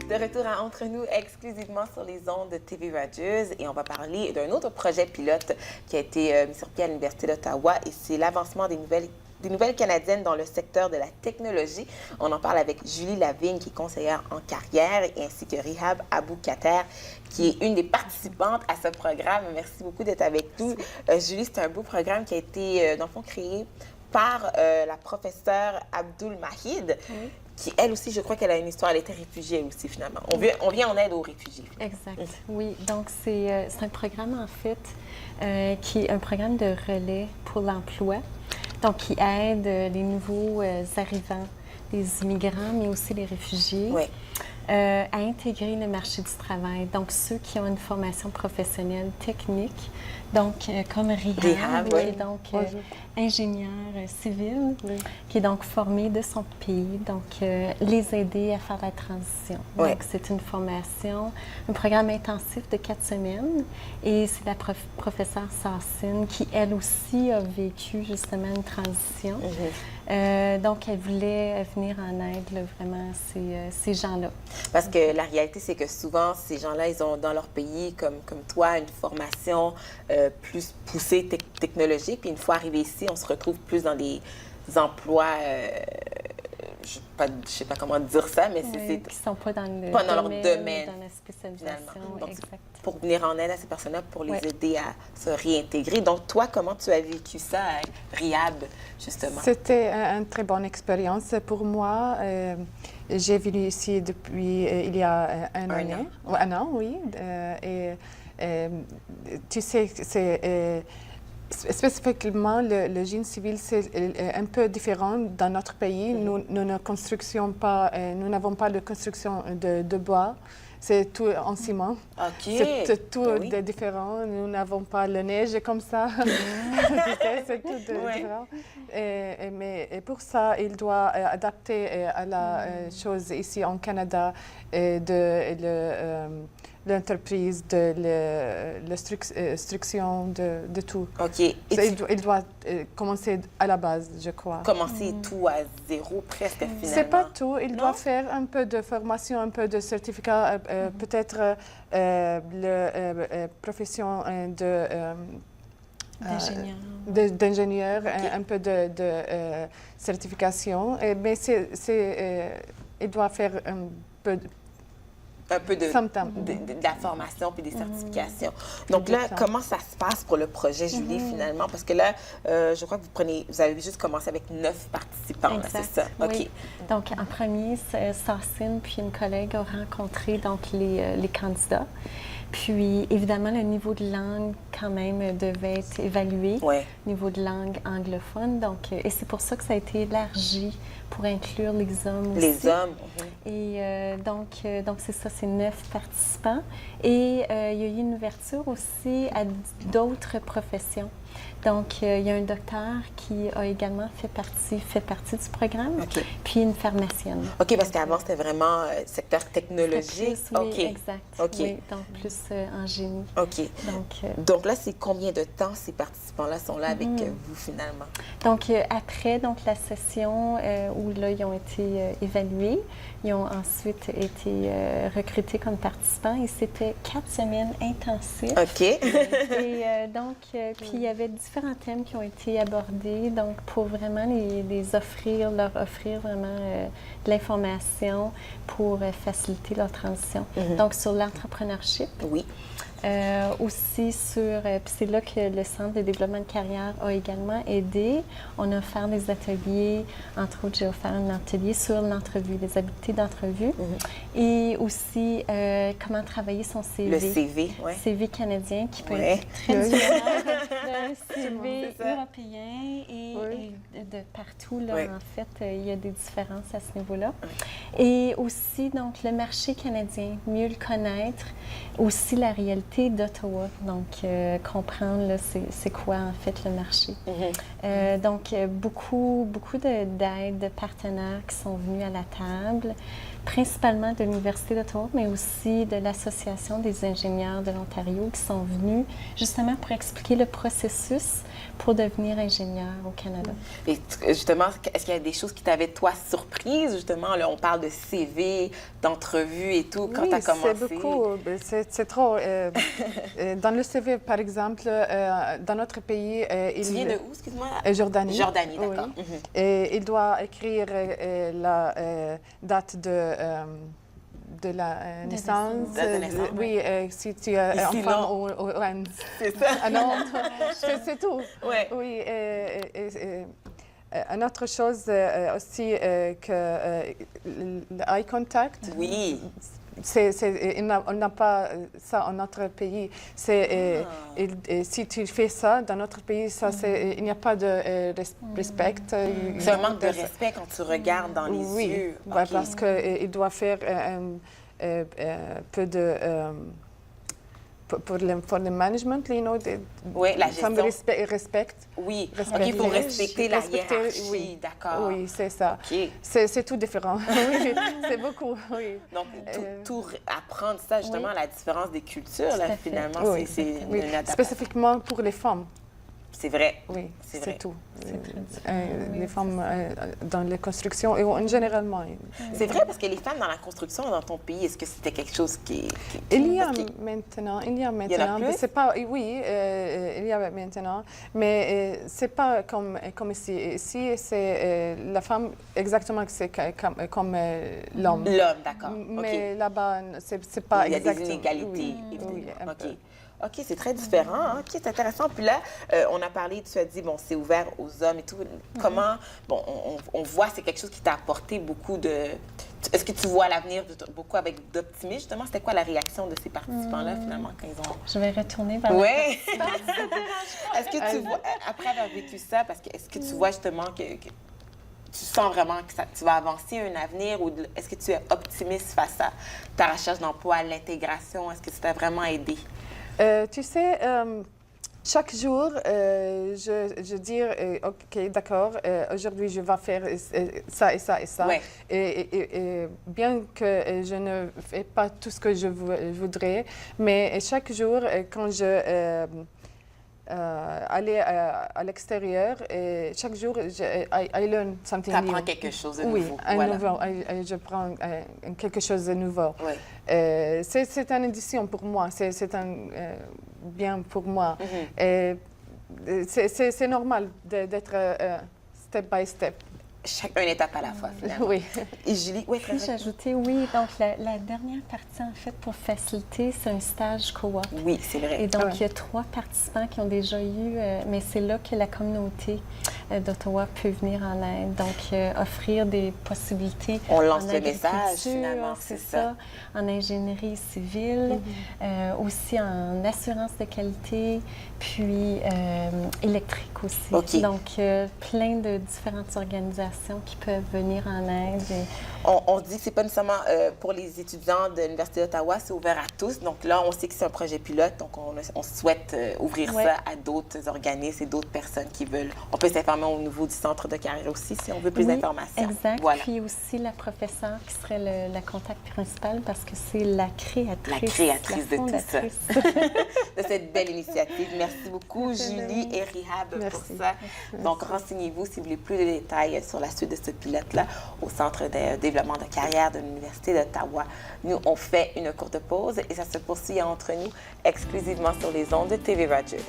de retour à Entre nous exclusivement sur les ondes de TV Radieuse et on va parler d'un autre projet pilote qui a été mis sur pied à l'Université d'Ottawa et c'est l'avancement des nouvelles canadiennes dans le secteur de la technologie. On en parle avec Julie Lavigne, qui est conseillère en carrière, et ainsi que Rihab Abou-Kater, qui est une des participantes à ce programme. Merci beaucoup d'être avec nous. Julie, c'est un beau programme qui a été, dans le fond, créé par la professeure Abdul Mahid, qui, elle aussi, je crois qu'elle a une histoire. Elle était réfugiée aussi, finalement. On vient en aide aux réfugiés. Exact. Oui, donc c'est un programme, en fait, qui est un programme de relais pour l'emploi. Donc, qui aide les nouveaux arrivants, les immigrants, mais aussi les réfugiés, à intégrer le marché du travail. Donc, ceux qui ont une formation professionnelle technique, donc comme Rihab, qui est donc ingénieur civil, qui est donc formé de son pays, donc les aider à faire la transition. Donc, c'est une formation, un programme intensif de 4 semaines, et c'est la professeure Sassine qui, elle aussi, a vécu justement une transition. Donc, elle voulait venir en aide, là, vraiment, ces gens-là. Parce que la réalité, c'est que souvent, ces gens-là, ils ont dans leur pays, comme toi, une formation plus poussée technologique. Puis une fois arrivés ici, on se retrouve plus dans des emplois, je ne sais pas comment dire ça, mais c'est... Qui ne sont pas dans le leur domaine, dans la spécialisation. Donc, exact. Pour venir en aide à ces personnes-là, pour les aider à se réintégrer. Donc, toi, comment tu as vécu ça, Rihab, justement? C'était une très bonne expérience pour moi. J'ai vécu ici depuis il y a un an, oui. Tu sais, c'est... spécifiquement, le génie civil, c'est un peu différent dans notre pays. Nous ne construisons pas, nous n'avons pas de construction de bois. C'est tout en ciment. C'est tout différent. Nous n'avons pas la neige comme ça. C'est tout différent. Mais pour ça, il doit adapter à la chose ici en Canada l'entreprise, de l'instruction, de tout. Il doit commencer à la base, je crois. Commencer tout à zéro, presque, finalement. C'est pas tout. Il doit faire un peu de formation, un peu de certificat, peut-être la profession d'ingénieur, un peu de certification. Mais il doit faire un peu de la formation puis des certifications. Donc là, comment ça se passe pour le projet, Julie, finalement? Parce que là, je crois que vous avez juste commencé avec 9 participants, c'est ça? Oui. Donc, en premier, Sassine puis une collègue ont rencontré donc, les candidats. Puis, évidemment, le niveau de langue, quand même, devait être évalué. Niveau de langue anglophone. Donc, et c'est pour ça que ça a été élargi pour inclure les hommes aussi. Les hommes. Et donc c'est ça, c'est 9 participants. Et il y a eu une ouverture aussi à d'autres professions. Donc, il y a un docteur qui a également fait partie du programme, puis une pharmacienne. OK, parce qu'avant, c'était vraiment secteur technologique. Oui, exact. Oui, donc plus en génie. OK. Donc là, c'est combien de temps ces participants-là sont là avec vous, finalement? Donc, après la session où là, ils ont été évalués, ils ont ensuite été recrutés comme participants et c'était 4 semaines intensives. OK. Et donc, puis il y avait différents thèmes qui ont été abordés, donc pour vraiment leur offrir vraiment de l'information pour faciliter leur transition. Donc, sur l'entrepreneurship. Oui. Aussi sur, puis c'est là que le Centre de développement de carrière a également aidé. On a offert des ateliers, entre autres, j'ai offert un atelier sur l'entrevue, les habiletés d'entrevue, et aussi comment travailler son CV. Le CV, oui. CV canadien qui peut être très différent d'un CV européen et de partout, là, en fait, il y a des différences à ce niveau-là. Et aussi, donc, le marché canadien, mieux le connaître, aussi la réalité réalité d'Ottawa. Donc, comprendre là, c'est quoi en fait le marché. Donc, beaucoup d'aides, de partenaires qui sont venus à la table, principalement de l'Université d'Ottawa, mais aussi de l'Association des ingénieurs de l'Ontario qui sont venus justement pour expliquer le processus pour devenir ingénieur au Canada. Et justement, est-ce qu'il y a des choses qui t'avaient, toi, surprise? Justement, là, on parle de CV, d'entrevue et tout, quand tu as commencé. Oui, c'est beaucoup. C'est trop. Dans le CV, par exemple, dans notre pays... Tu viens de où, excuse-moi? Jordanie. Jordanie, d'accord. Oui. Et il doit écrire la date de la naissance. Oui, si tu es un femme ou un... C'est ça. Un homme. C'est tout. Ouais. Oui. Une autre chose aussi que le eye contact. Oui. On n'a pas ça en notre pays. Si tu fais ça dans notre pays, il n'y a pas de respect. C'est un manque de respect quand tu regardes dans les yeux. Oui, parce qu'il doit faire un peu de... pour le management, oui, la gestion. Respect. Oui, OK, pour respecter la hiérarchie. Oui, d'accord. Oui, c'est ça. Okay. C'est tout différent. Oui, c'est beaucoup, oui. Donc, tout apprendre ça, justement, la différence des cultures, là, finalement, oui. c'est une adaptation. Spécifiquement pour les femmes. C'est vrai. Oui, c'est tout. Les femmes dans la construction et en généralement. C'est vrai parce que les femmes dans la construction dans ton pays, est-ce que c'était quelque chose qui il y a maintenant. Il y en a plus? C'est pas, oui, il y a maintenant, mais c'est pas comme ici. Ici, c'est la femme exactement comme l'homme. L'homme, d'accord. Mais là-bas, c'est pas exactement. Il y a des inégalités. Oui, un peu. OK, c'est très différent. Hein? OK, c'est intéressant. Puis là, on a parlé, tu as dit, bon, c'est ouvert aux hommes et tout. Comment, bon, on voit, c'est quelque chose qui t'a apporté beaucoup de... Est-ce que tu vois l'avenir beaucoup avec d'optimisme, justement? C'était quoi la réaction de ces participants-là, finalement, quand ils ont... Je vais retourner vers Oui! Est-ce que tu vois, après avoir vécu ça, parce que est-ce que tu vois justement que tu sens vraiment que tu vas avancer un avenir ou est-ce que tu es optimiste face à ta recherche d'emploi, à l'intégration? Est-ce que ça t'a vraiment aidé? Tu sais, chaque jour, je dis, OK, d'accord, aujourd'hui, je vais faire ça et ça et ça. Ouais. Et bien que je ne fais pas tout ce que je voudrais, mais chaque jour, quand je allais à l'extérieur, et chaque jour, I learn something new. Tu apprends quelque chose de nouveau. Oui, nouveau. Je prends quelque chose de nouveau. Oui. C'est une édition pour moi, c'est un bien pour moi. C'est normal d'être step by step. Une étape à la fois, finalement. Oui. Et Julie, oui, Puis j'ajoutais, oui, donc la dernière partie, en fait, pour faciliter, c'est un stage co-op. Oui, c'est vrai. Et donc, il y a 3 participants qui ont déjà eu, mais c'est là que la communauté d'Ottawa peut venir en aide. Donc, offrir des possibilités. On lance le message, finalement, c'est ça. En ingénierie civile, aussi en assurance de qualité, puis électrique aussi. Okay. Donc, plein de différentes organisations qui peuvent venir en aide. On dit que ce n'est pas nécessairement pour les étudiants de l'Université d'Ottawa, c'est ouvert à tous. Donc là, on sait que c'est un projet pilote, donc on souhaite ouvrir ça à d'autres organismes et d'autres personnes qui veulent. On peut s'informer au niveau du centre de carrière aussi si on veut plus d'informations. Exact. Voilà. Puis aussi la professeure qui serait la contact principale parce que c'est la créatrice. La créatrice de tout ça. De cette belle initiative. Merci beaucoup, Julie et Rihab, pour ça. Merci. Donc, renseignez-vous si vous voulez plus de détails sur la suite de ce pilote-là au Centre de développement de carrière de l'Université d'Ottawa. Nous, on fait une courte pause et ça se poursuit entre nous exclusivement sur les ondes de TV Rogers.